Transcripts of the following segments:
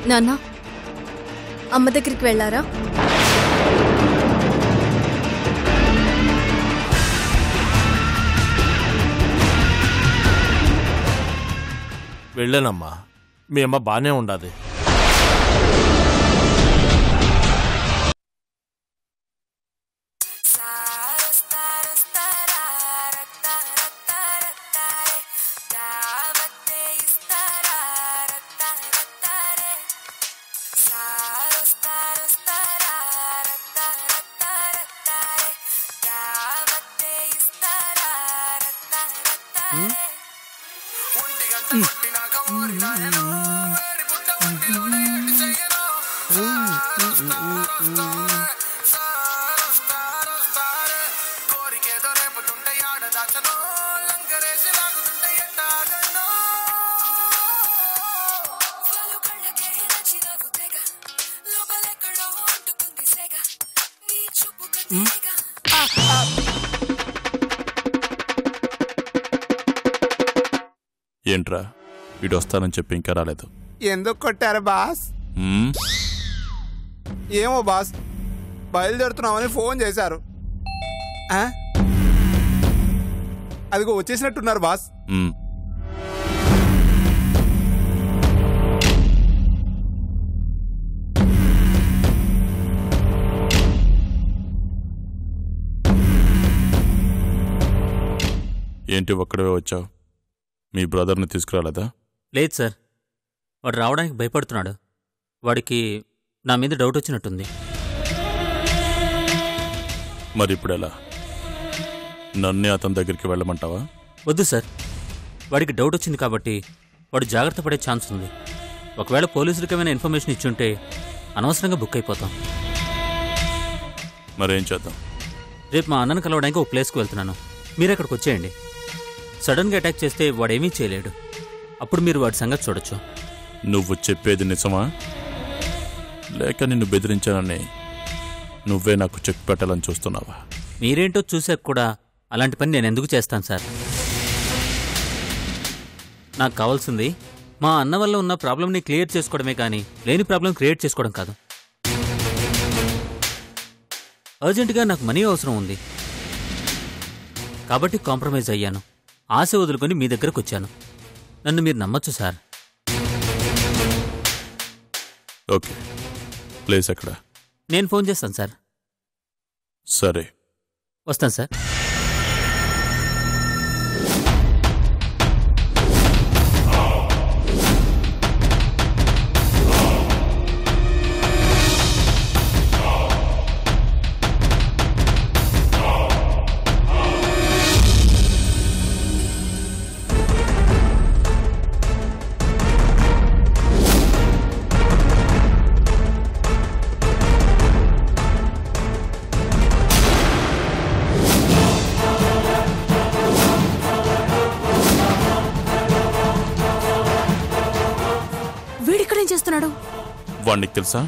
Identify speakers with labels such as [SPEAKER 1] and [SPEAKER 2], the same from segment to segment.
[SPEAKER 1] నాన్న, అమ్మ దగ్గరికి వెళ్ళారా?
[SPEAKER 2] వెళ్ళానమ్మా. మీ అమ్మ బానే ఉండాది. ఏంట్రా వీడు వస్తానని చెప్పి ఇంకా రాలేదు?
[SPEAKER 3] ఎందుకు కొట్టారు బాస్? ఏమో బాస్, బయలుదేరుతున్నామని ఫోన్ చేశారు. అదిగో వచ్చేసినట్టున్నారు బాస్.
[SPEAKER 2] ఏంటి ఒక్కడవే వచ్చావు? మీ బ్రదర్ని తీసుకురాలేదా?
[SPEAKER 4] లేదు సార్, వాడు రావడానికి భయపడుతున్నాడు. వాడికి నా మీద డౌట్ వచ్చినట్టుంది.
[SPEAKER 2] మరి ఇప్పుడు ఎలా? నన్నే అతని దగ్గరికి వెళ్ళమంటావా?
[SPEAKER 4] వద్దు సార్, వాడికి డౌట్ వచ్చింది కాబట్టి వాడు జాగ్రత్త పడే ఛాన్స్ ఉంది. ఒకవేళ పోలీసులకు ఏమైనా ఇన్ఫర్మేషన్ ఇచ్చుంటే అనవసరంగా బుక్ అయిపోతాం.
[SPEAKER 2] మరేం చేద్దాం?
[SPEAKER 4] రేపు మా అన్నను కలవడానికి ఒక ప్లేస్కి వెళ్తున్నాను, మీరు అక్కడికి వచ్చేయండి. సడన్గా అటాక్ చేస్తే వాడేమీ చేయలేడు. అప్పుడు మీరు వాడి సంగతి చూడొచ్చు.
[SPEAKER 2] నువ్వు చెప్పేది నిజమా, లేక నిన్ను బెదిరించానని నువ్వే నాకు చెక్ పెట్టాలని చూస్తున్నావా?
[SPEAKER 4] మీరేంటో చూసాక కూడా అలాంటి పని నేను ఎందుకు చేస్తాను సార్? నాకు కావాల్సింది మా అన్న వల్ల ఉన్న ప్రాబ్లంని క్లియర్ చేసుకోవడమే కానీ లేని ప్రాబ్లం క్రియేట్ చేసుకోవడం కాదు. అర్జెంటుగా నాకు మనీ అవసరం ఉంది కాబట్టి కాంప్రమైజ్ అయ్యాను. ఆశ వదులుకొని మీ దగ్గరకు వచ్చాను. నన్ను మీరు నమ్మొచ్చు సార్.
[SPEAKER 2] ఓకే, ప్లేస్ ఎక్కడ?
[SPEAKER 4] నేను ఫోన్ చేస్తాను సార్.
[SPEAKER 2] సరే,
[SPEAKER 4] వస్తాను సార్.
[SPEAKER 1] చేస్తున్నాడు?
[SPEAKER 2] వాడికి తెలుసా?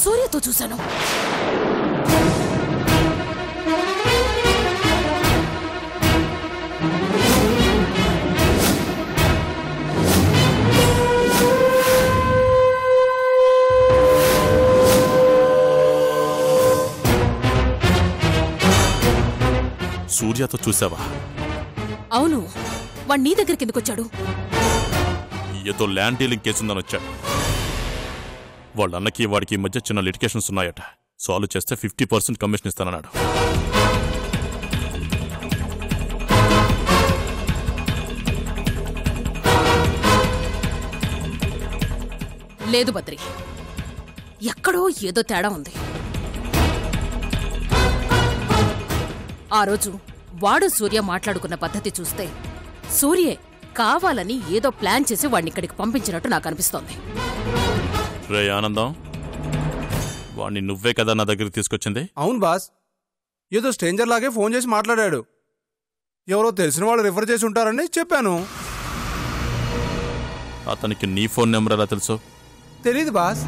[SPEAKER 1] సూర్యతో చూశాను.
[SPEAKER 2] సూర్యతో చూసావా?
[SPEAKER 1] అవును. వాడు నీ దగ్గరికి ఎందుకు వచ్చాడు?
[SPEAKER 2] ఏదో ల్యాండ్ డీలింగ్ కేసుందని వచ్చాడు. వాళ్ళ అన్నకి వాడికి మధ్య చిన్న లిటికేషన్స్ ఉన్నాయట. సాల్వ్ చేస్తే 50% కమిషన్ ఇస్తానన్నాడు.
[SPEAKER 1] లేదు బద్రి, ఎక్కడో ఏదో తేడా ఉంది. ఆ రోజు వాడు సూర్య మాట్లాడుకున్న పద్ధతి చూస్తే సూర్యే కావాలని ఏదో ప్లాన్ చేసి వాడిని ఇక్కడికి పంపించినట్టు నాకు అనిపిస్తోంది.
[SPEAKER 2] రే ఆనందం, వాడిని నువ్వే కదా నా దగ్గరికి తీసుకొచ్చింది?
[SPEAKER 3] అవును బాస్, ఏదో స్ట్రేంజర్ లాగే ఫోన్ చేసి మాట్లాడాడు. ఎవరో తెలిసిన వాళ్ళు రిఫర్ చేసి ఉంటారని చెప్పాను.
[SPEAKER 2] అతనికి నీ ఫోన్ నెంబర్ ఎలా తెలుసు?
[SPEAKER 3] తెలీదు బాస్.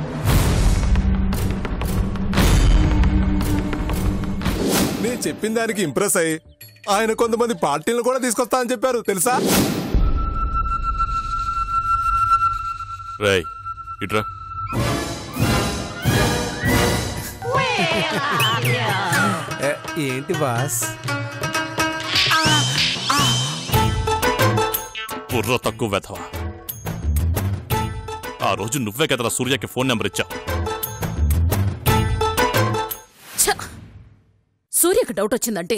[SPEAKER 3] నేను చెప్పిన దానికి ఇంప్రెస్ అయ్యి ఆయన కొంతమంది పార్టీలను కూడా తీసుకొస్తా అని చెప్పారు తెలుసా?
[SPEAKER 2] రేయ్, ఇట్రా.
[SPEAKER 3] ఏంటి బాస్?
[SPEAKER 2] బుర్ర తక్కువ వెధవా. ఆ రోజు నువ్వే కదరా సూర్యకి ఫోన్ నెంబర్ ఇచ్చా.
[SPEAKER 1] సూర్యకి డౌట్ వచ్చిందంటే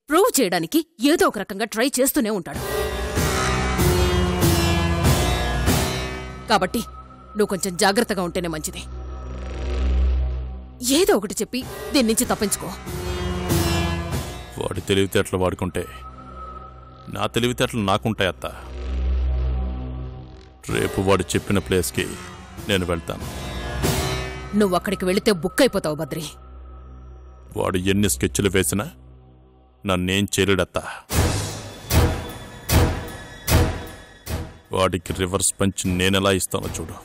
[SPEAKER 1] ప్రూవ్ చేయడానికి ఏదో ఒక రకంగా ట్రై చేస్తూనే ఉంటాడు. కాబట్టి నువ్వు కొంచెం జాగ్రత్తగా ఉంటేనే మంచిది. ఏదో ఒకటి చెప్పి దీని నుంచి తప్పించుకో.
[SPEAKER 2] వాడి తెలివితేటలు వాడుకుంటే నా తెలివితేటలు నాకుంటాయి అత్త. రేపు వాడు చెప్పిన ప్లేస్కి నేను వెళ్తాను.
[SPEAKER 1] నువ్వు అక్కడికి వెళితే బుక్ అయిపోతావు బద్రి.
[SPEAKER 2] వాడు ఎన్ని స్కెచ్లు వేసినా నన్నేం చేయలేడత్తా. వాడికి రివర్స్ పంచ్ నేనెలా ఇస్తానో చూడు.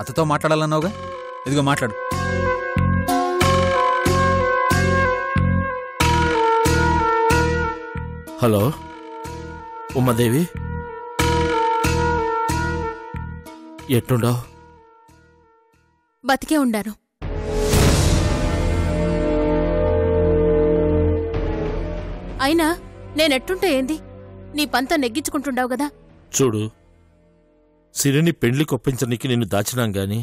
[SPEAKER 5] అతతో మాట్లాడాలన్నావుగా, ఇదిగో మాట్లాడు.
[SPEAKER 6] హలో ఉమాదేవి, ఎట్టుండవు?
[SPEAKER 1] బతికే ఉండాను. అయినా నేనెట్టుంటే ఏంది? నీ పంత నెగ్గించుకుంటుండావు గదా.
[SPEAKER 6] చూడు, సిరిని పెండ్లి కొప్పించడానికి నిన్ను దాచినాం గాని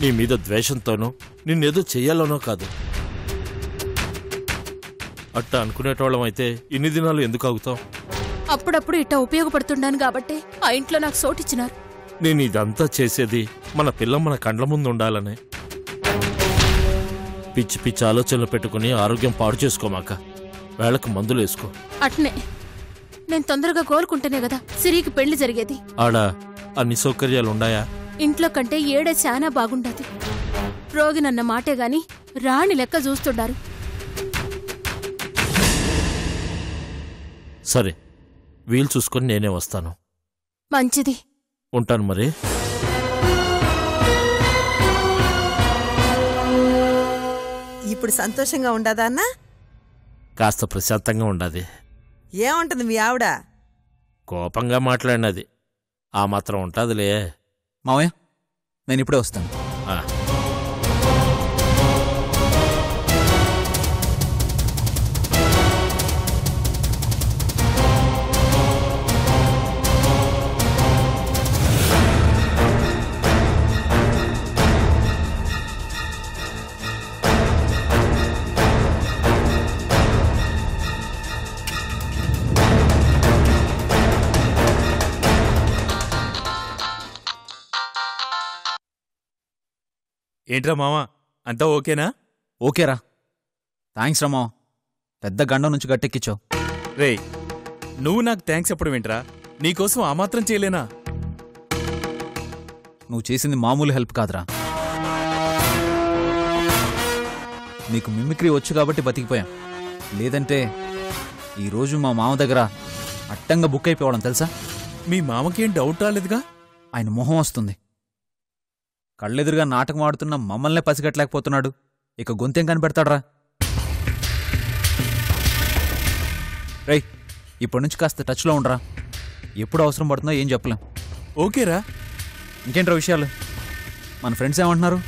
[SPEAKER 6] నీ మీద ద్వేషంతోనో నిన్నేదో చెయ్యాలనో కాదు. అట్టా అనుకునేటోళ్ళం అయితే ఇన్ని దినాలు ఎందుకు ఆగుతాం?
[SPEAKER 1] అప్పుడప్పుడు ఇట్టా ఉపయోగపడుతుండాను కాబట్టే ఆ ఇంట్లో నాకు సోటిచ్చినారు.
[SPEAKER 6] నేను ఇదంతా చేసేది మన పిల్ల మన కండ్ల ముందు ఉండాలనే. పిచ్చి పిచ్చి ఆలోచనలు పెట్టుకుని ఆరోగ్యం పాడు చేసుకోమాక. వేళకు మందులు వేసుకో.
[SPEAKER 1] అట్నే నేను తొందరగా కోలుకుంటేనే కదా సిరికి పెళ్లి జరిగేది.
[SPEAKER 6] ఆడ అన్ని సౌకర్యాలుండాయా?
[SPEAKER 1] ఇంట్లో కంటే ఏడే చాలా బాగుండదు. రోగినన్న మాటే గాని రాణి లెక్క చూస్తుండారు.
[SPEAKER 6] సరే, వీలు చూసుకొని నేనే వస్తాను.
[SPEAKER 1] మంచిది,
[SPEAKER 6] ఉంటాను మరి.
[SPEAKER 7] ఇప్పుడు సంతోషంగా ఉండదా అన్నా?
[SPEAKER 6] కాస్త ప్రశాంతంగా ఉండాది.
[SPEAKER 7] ఏముంటుంది మీ ఆవిడ?
[SPEAKER 6] కోపంగా మాట్లాడినది. ఆ మాత్రం ఉంటాదిలే.
[SPEAKER 5] మావయ్య, నేను ఇప్పుడే వస్తాను.
[SPEAKER 8] ఏంట్రా మావా, అంతా ఓకేనా?
[SPEAKER 5] ఓకేరా, థ్యాంక్స్ రా మావ. పెద్ద గండం నుంచి గట్టెక్కించావు.
[SPEAKER 8] రేయ్, నువ్వు నాకు థ్యాంక్స్ చెప్పడం ఏంట్రా? నీకోసం ఆ మాత్రం చేయలేనా?
[SPEAKER 5] నువ్వు చేసింది మామూలు హెల్ప్ కాదురా. నీకు మిమిక్రీ వచ్చు కాబట్టి బతికిపోయాం. లేదంటే ఈరోజు మా మామ దగ్గర అట్టంగా బుక్ అయిపోవడం తెలుసా?
[SPEAKER 8] మీ మామకేం డౌట్ రాలేదుగా?
[SPEAKER 5] ఆయన మొహం వస్తుంది. కళ్ళెదురుగా నాటకం ఆడుతున్న మమ్మల్నే పసిగట్టలేకపోతున్నాడు. ఇక గొంతేం కనిపెడతాడ్రా? రేయ్, ఇప్పటి నుంచి కాస్త టచ్లో ఉండరా. ఎప్పుడు అవసరం పడుతుందో ఏం చెప్పలేం.
[SPEAKER 8] ఓకేరా.
[SPEAKER 5] ఇంకేంట్రా విషయాలు? మన ఫ్రెండ్స్ ఏమంటున్నారు?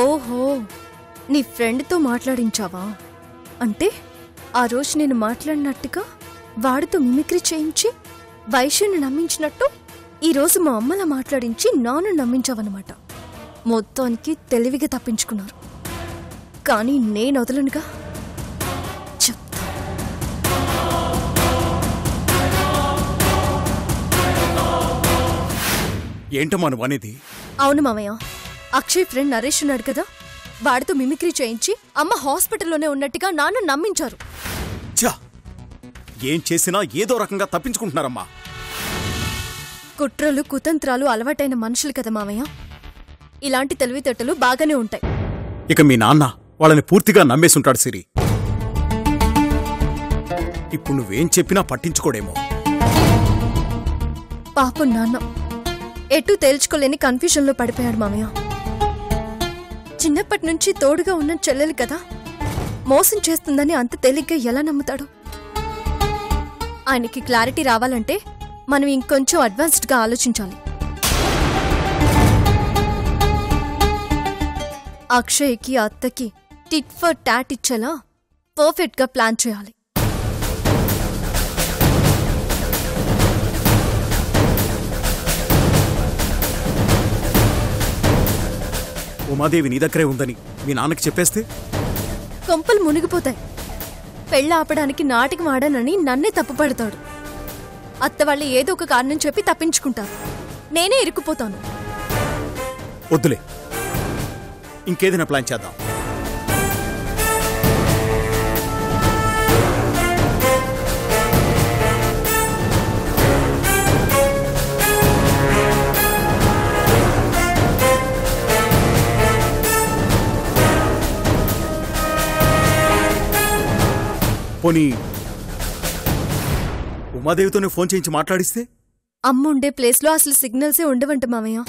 [SPEAKER 9] ఓహో, నీ ఫ్రెండ్తో మాట్లాడించావా? అంటే ఆ రోజు నేను మాట్లాడినట్టుగా వాడితో మిమిక్రీ చేయించి వైశ్యుని నమ్మించినట్టు ఈరోజు మా అమ్మలా మాట్లాడించి నాను నమ్మించావన్నమాట. మొత్తానికి తెలివిగా తప్పించుకున్నారు. కానీ నేను వదలనుగా. చెప్తా.
[SPEAKER 3] ఏంటమ్మా నువ్వు అనేది?
[SPEAKER 9] అవును మామయ్య, అక్షయ్ ఫ్రెండ్ నరేష్ ఉన్నాడు కదా, వాడితో మిమిక్రీ చేయించి అమ్మ హాస్పిటల్లోనే ఉన్నట్టుగా నాన్న నమ్మించారు.
[SPEAKER 10] ఛా! ఏం చేసినా ఏదో రకంగా తప్పించుకుంటున్నారమ్మా.
[SPEAKER 9] కుట్రలు కుతంత్రాలు అలవాటైన మనుషులు కదా మావయ్య. ఇలాంటి తెలివితేటలు బాగానే ఉంటాయి.
[SPEAKER 10] ఇక మీ నాన్న వాళ్ళని పూర్తిగా నమ్మేసుంటాడు సిరి. ఇప్పుడు నువ్వేం చెప్పినా పట్టించుకోడేమో.
[SPEAKER 9] పాపం నాన్న ఎటూ తేల్చుకోలేని కన్ఫ్యూజన్లో పడిపోయాడు మామయ్య. చిన్నప్పటి నుంచి తోడుగా ఉన్న చెల్లెలు కదా, మోసం చేస్తుందని అంత తేలిగ్గా ఎలా నమ్ముతాడు? ఆయనకి క్లారిటీ రావాలంటే మనం ఇంకొంచెం అడ్వాన్స్డ్గా ఆలోచించాలి. అక్షయ్కి అత్తకి టిట్ ఫర్ టాట్ ఇచ్చేలా పర్ఫెక్ట్గా ప్లాన్ చేయాలి.
[SPEAKER 10] ఉమాదేవి నీ దగ్గరే ఉందని మీ నాన్నకి చెప్పేస్తే
[SPEAKER 9] కొంపలు మునిగిపోతాయి. పెళ్ళ ఆపడానికి నాటకం ఆడానని నన్నే తప్పుపడతాడు. అత్త వాళ్ళు ఏదో ఒక కారణం చెప్పి తప్పించుకుంటారు. నేనే ఇరుక్కుపోతాను.
[SPEAKER 10] వద్దులే, ఇంకేదైనా ప్లాన్ చేద్దాం. పోనీ ఉమాదేవితోనే ఫోన్ చేయించి మాట్లాడిస్తే?
[SPEAKER 9] అమ్మ ఉండే ప్లేస్లో అసలు సిగ్నల్సే ఉండవంట మామయ్య.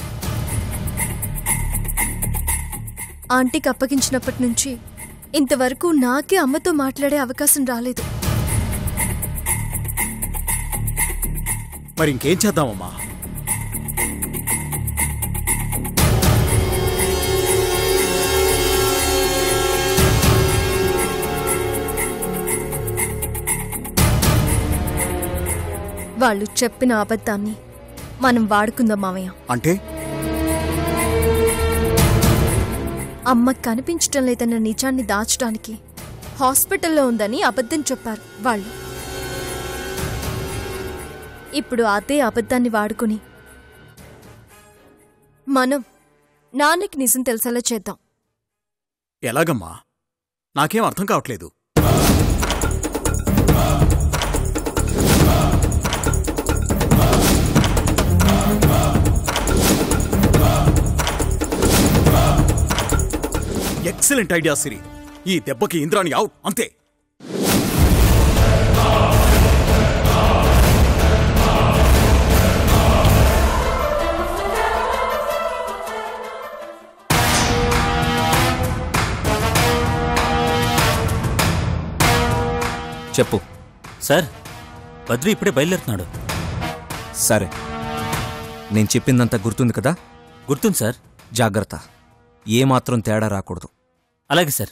[SPEAKER 9] ఆంటీకి అప్పగించినప్పటి నుంచి ఇంతవరకు నాకే అమ్మతో మాట్లాడే అవకాశం రాలేదు.
[SPEAKER 10] మరి ఇంకేం చేద్దామమ్మా?
[SPEAKER 9] వాళ్ళు చెప్పిన అబద్ధాన్ని మనం వాడుకుందాం మామయ్య.
[SPEAKER 10] అంటే
[SPEAKER 9] అమ్మ కనిపించటం లేదన్న నిజాన్ని దాచడానికి హాస్పిటల్లో ఉందని అబద్ధం చెప్పారు వాళ్ళు. ఇప్పుడు అదే అబద్ధాన్ని వాడుకుని మనం నాన్నకి నిజం తెలిసేలా చేద్దాం.
[SPEAKER 10] ఎలాగమ్మా? నాకేం అర్థం కావట్లేదు. ఎక్సలెంట్ ఐడియా సిరి. ఈ దెబ్బకి ఇంద్రాణి అవుట్, అంతే.
[SPEAKER 5] చెప్పు.
[SPEAKER 4] సార్, బద్రి ఇప్పుడే బయలుదేరుతున్నాడు.
[SPEAKER 5] సరే, నేను చెప్పిందంతా గుర్తుంది కదా?
[SPEAKER 4] గుర్తుంది సార్.
[SPEAKER 5] జాగ్రత్త, ఏమాత్రం తేడా రాకూడదు.
[SPEAKER 4] అలాగే సార్.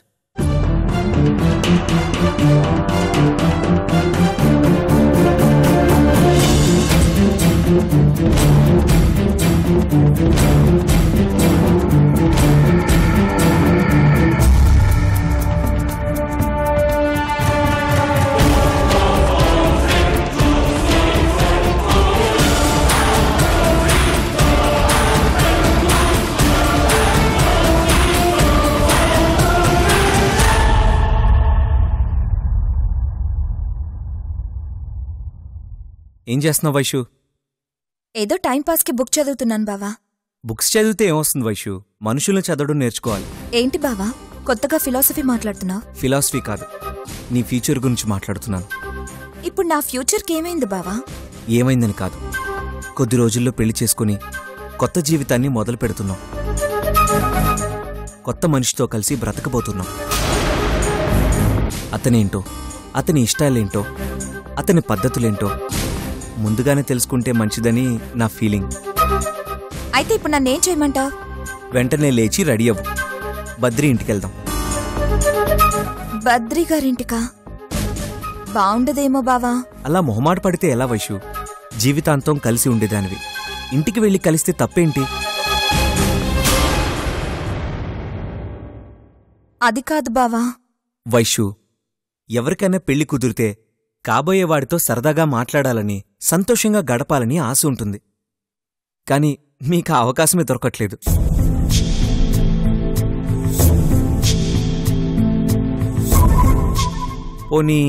[SPEAKER 5] ఏం చేస్తున్నావు వైషు?
[SPEAKER 11] ఏదో టైంపాస్కి బుక్ చదువుతున్నాను బావా.
[SPEAKER 5] బుక్స్ చదివితే ఏమొస్తుంది వైషు? మనుషులను చదవడం నేర్చుకోవాలి.
[SPEAKER 11] ఏంటి బావా కొత్తగా ఫిలాసఫీ మాట్లాడుతున్నావు?
[SPEAKER 5] ఫిలాసఫీ కాదు, నీ ఫ్యూచర్ గురించి మాట్లాడుతున్నాను.
[SPEAKER 11] ఇప్పుడు నా ఫ్యూచర్కి ఏమైంది బావా?
[SPEAKER 5] ఏమైందని కాదు, కొద్ది రోజుల్లో పెళ్లి చేసుకుని కొత్త జీవితాన్ని మొదలు పెడుతున్నాం. కొత్త మనిషితో కలిసి బ్రతకబోతున్నాం. అతనేంటో, అతని ఇష్టాలేంటో, అతని పద్ధతులేంటో ముందుగానే తెలుసుకుంటే మంచిదని నా ఫీలింగ్.
[SPEAKER 11] అయితే ఇప్పుడు నన్నేం చేయమంటావు?
[SPEAKER 5] వెంటనే లేచి రెడీ అవ్వు, బద్రి ఇంటికెళ్దాం.
[SPEAKER 11] బద్రి గారింటికా? బావుండదేమో బావా.
[SPEAKER 5] అలా మొహమాట పడితే ఎలా వైషు? జీవితాంతం కలిసి ఉండేదానివి, ఇంటికి వెళ్ళి కలిస్తే తప్పేంటి?
[SPEAKER 11] అది కాదు బావా.
[SPEAKER 5] వైషు, ఎవరికైనా పెళ్లి కుదిరితే కాబోయేవాడితో సరదాగా మాట్లాడాలని, సంతోషంగా గడపాలని ఆశ ఉంటుంది. కాని మీకు ఆ అవకాశమే దొరకట్లేదు.
[SPEAKER 12] పోనీ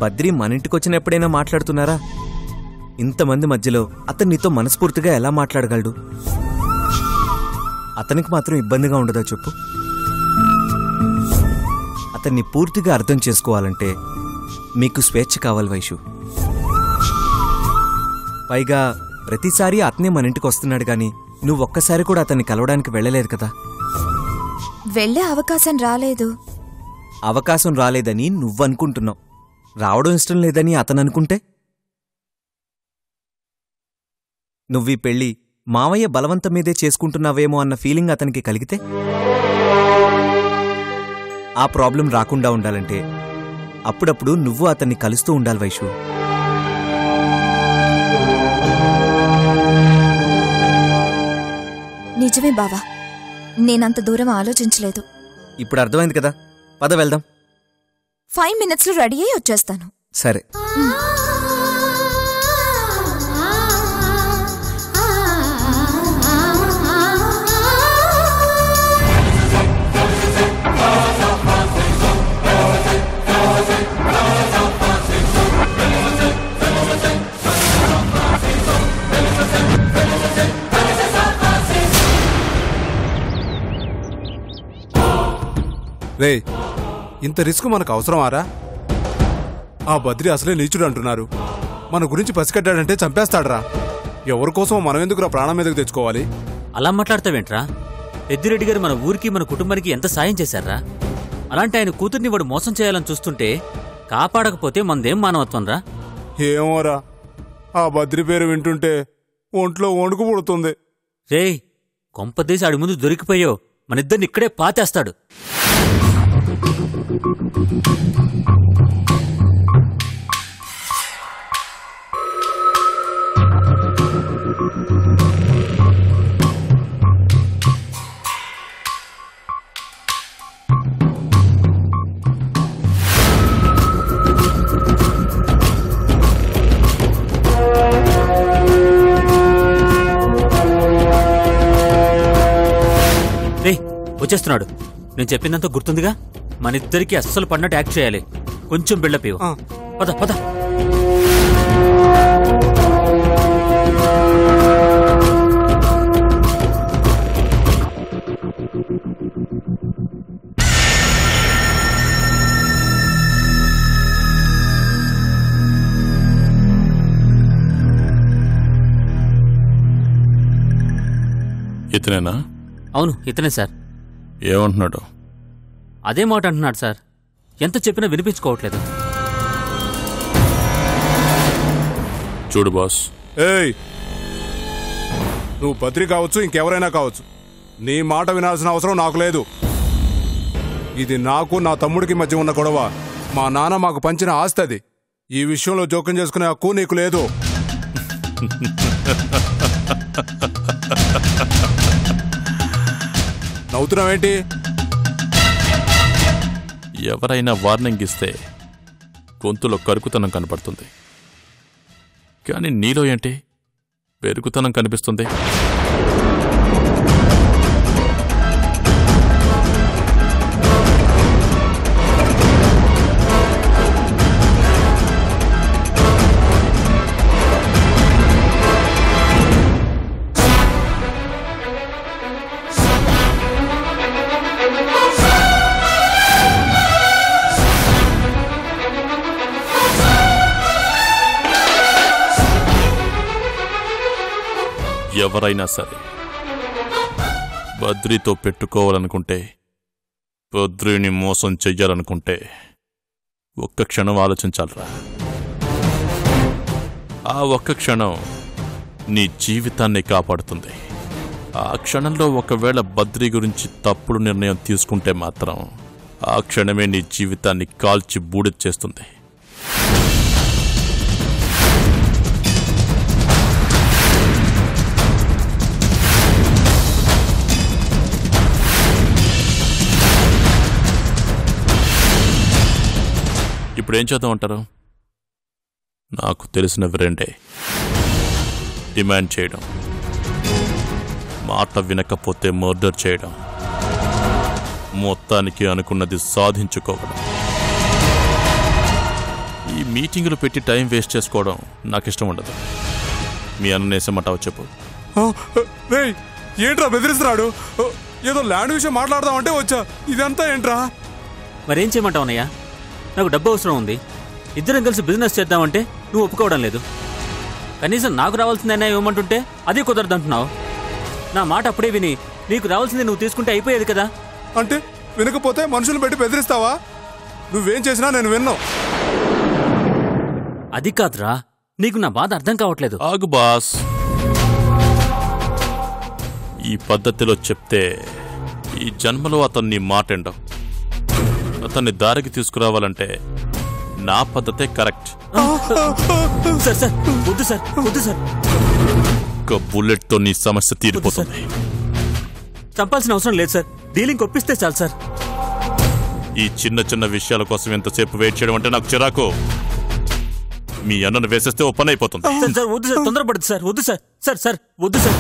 [SPEAKER 12] బద్రి మన ఇంటికి వచ్చిన ఎప్పుడైనా మాట్లాడుతున్నారా? ఇంతమంది మధ్యలో అతను నీతో మనస్ఫూర్తిగా ఎలా మాట్లాడగలడు? అతనికి మాత్రం ఇబ్బందిగా ఉండదా చెప్పు? అతన్ని పూర్తిగా అర్థం చేసుకోవాలంటే మీకు స్వేచ్ఛ కావాలి వైషు. పైగా ప్రతిసారి అతనే మన ఇంటికి వస్తున్నాడు గాని నువ్వు ఒక్కసారి కూడా అతన్ని కలవడానికి వెళ్ళలేదు కదా.
[SPEAKER 11] వెళ్ళే అవకాశం రాలేదు.
[SPEAKER 12] అవకాశం రాలేదని నువ్వనుకుంటున్నావు, రావడం ఇష్టం లేదని అతను అనుకుంటే? నువ్వీ పెళ్ళి మావయ్య బలవంతం మీదే చేసుకుంటున్నావేమో అన్న ఫీలింగ్ అతనికి కలిగితే? ఆ ప్రాబ్లం రాకుండా ఉండాలంటే అప్పుడప్పుడు నువ్వు అతన్ని కలుస్తూ ఉండాలి వైషు.
[SPEAKER 11] నిజమే బావా, నేనంత దూరం ఆలోచించలేదు.
[SPEAKER 12] ఇప్పుడు అర్థమైంది కదా, పద వెళ్దాం.
[SPEAKER 11] 5 minutesలో రెడీ అయ్యి వచ్చేస్తాను.
[SPEAKER 12] సరే.
[SPEAKER 3] రే, ఇంత రిస్క్ మనకు అవసరమారా? ఆ బద్రి అసలే నీచుడు అంటున్నారు. మన గురించి పసికట్టాడంటే చంపేస్తాడ్రా. ఎవరి కోసం మనం ఎందుకురా ప్రాణం మీదకు తెచ్చుకోవాలి?
[SPEAKER 4] అలా మాట్లాడతావేంట్రా? పెద్దిరెడ్డి గారు మన ఊరికి మన కుటుంబానికి ఎంత సాయం చేశారా? అలాంటి ఆయన కూతుర్ని వాడు మోసం చేయాలని చూస్తుంటే కాపాడకపోతే మనదేం మానవత్వం రా?
[SPEAKER 3] ఏమోరా, ఆ బద్రి పేరు వింటుంటే ఒంట్లో వణుకు పుడుతుంది.
[SPEAKER 4] రేయ్, కొంపదీసి ఆడి ముందు దొరికిపోయో మనిద్దరిని ఇక్కడే పాతేస్తాడు. రేయ్, వచ్చేస్తున్నాడు. నేను చెప్పిందంతా గుర్తుందిగా? మనిద్దరికి అస్సలు పడినట్టు యాక్ట్ చేయాలి. కొంచెం బిల్డప్ ఇవ్వు. పద పద.
[SPEAKER 2] ఇతనేనా?
[SPEAKER 4] అవును, ఇతనే సార్.
[SPEAKER 2] ఏమంటున్నాడు?
[SPEAKER 4] అదే మాట అంటున్నాడు సార్. ఎంత చెప్పినా వినిపించుకోవట్లేదు.
[SPEAKER 2] చూడు బాస్,
[SPEAKER 3] ఏయ్, నువ్వు బద్రి కావచ్చు, ఇంకెవరైనా కావచ్చు, నీ మాట వినాల్సిన అవసరం నాకు లేదు. ఇది నాకు నా తమ్ముడికి మధ్య ఉన్న గొడవ. మా నాన్న మాకు పంచిన ఆస్తి అది. ఈ విషయంలో జోక్యం చేసుకునే హక్కు నీకు లేదు. నవ్వుతున్నావేంటి?
[SPEAKER 2] ఎవరైనా వార్నింగ్ ఇస్తే గొంతులో కరుకుతనం కనపడుతుంది, కానీ నీలో ఏంటి పెరుగుతనం కనిపిస్తుంది? ఎవరైనా సరే బద్రితో పెట్టుకోవాలనుకుంటే, బద్రిని మోసం చెయ్యాలనుకుంటే ఒక్క క్షణం ఆలోచించాలరా. ఆ ఒక్క క్షణం నీ జీవితాన్ని కాపాడుతుంది. ఆ క్షణంలో ఒకవేళ బద్రి గురించి తప్పుడు నిర్ణయం తీసుకుంటే మాత్రం ఆ క్షణమే నీ జీవితాన్ని కాల్చి బూడిద చేస్తుంది. ఇప్పుడేం చేద్దామంటారు? నాకు తెలిసినవి రెండే: డిమాండ్ చేయడం, మాట వినకపోతే మర్డర్ చేయడం, మొత్తానికి అనుకున్నది సాధించుకోవడం. ఈ మీటింగులు పెట్టి టైం వేస్ట్ చేసుకోవడం నాకు ఇష్టం ఉండదు. మీ అన్నేసమంటావు చెప్పు.
[SPEAKER 3] రేయ్ ఏంట్రా బెదిరిస్తున్నాడు? ఏదో ల్యాండ్ విషయం మాట్లాడదామంటే వచ్చా, ఇదంతా ఏంట్రా?
[SPEAKER 4] మరేం చేయమంటావు అన్నయ్య? నాకు డబ్బు అవసరం ఉంది, ఇద్దరం కలిసి బిజినెస్ చేద్దామంటే నువ్వు ఒప్పుకోవడం లేదు. కనీసం నాకు రావాల్సిందైనా ఇవ్వమంటుంటే అది కుదరదంటున్నావు. నా మాట అప్పుడే విని నీకు రావాల్సింది నువ్వు తీసుకుంటే అయిపోయేది కదా.
[SPEAKER 3] అంటే వినకపోతే మనుషులు పెట్టి బెదిరిస్తావా? నువ్వేం చేసినా నేను విన్నావు.
[SPEAKER 4] అది కాదురా, నీకు నా బాధ అర్థం కావట్లేదు.
[SPEAKER 2] ఆగు బాస్, ఈ పద్ధతిలో చెప్తే ఈ జన్మలో అతన్ని మాటెండవు. అతన్ని దారికి తీసుకురావాలంటే నా పద్ధతే కరెక్ట్.
[SPEAKER 4] సార్ సార్ వద్దు సార్, వద్దు సార్.
[SPEAKER 2] ఒక బుల్లెట్ తో నీ సమస్య తీరిపోతుంది.
[SPEAKER 4] చంపాల్సిన అవసరం లేదు సార్, డీలింగ్ ఒప్పిస్తే చాలు సార్.
[SPEAKER 2] ఈ చిన్న చిన్న విషయాల కోసం ఎంతసేపు వెయిట్ చేయడం అంటే నాకు చిరాకు. మీ అన్నను వేసేస్తే ఓ పని అయిపోతుంది.
[SPEAKER 4] సార్ సార్ వద్దు సార్, తొందరపడదు సార్, వద్దు సార్. సార్ సార్ వద్దు సార్.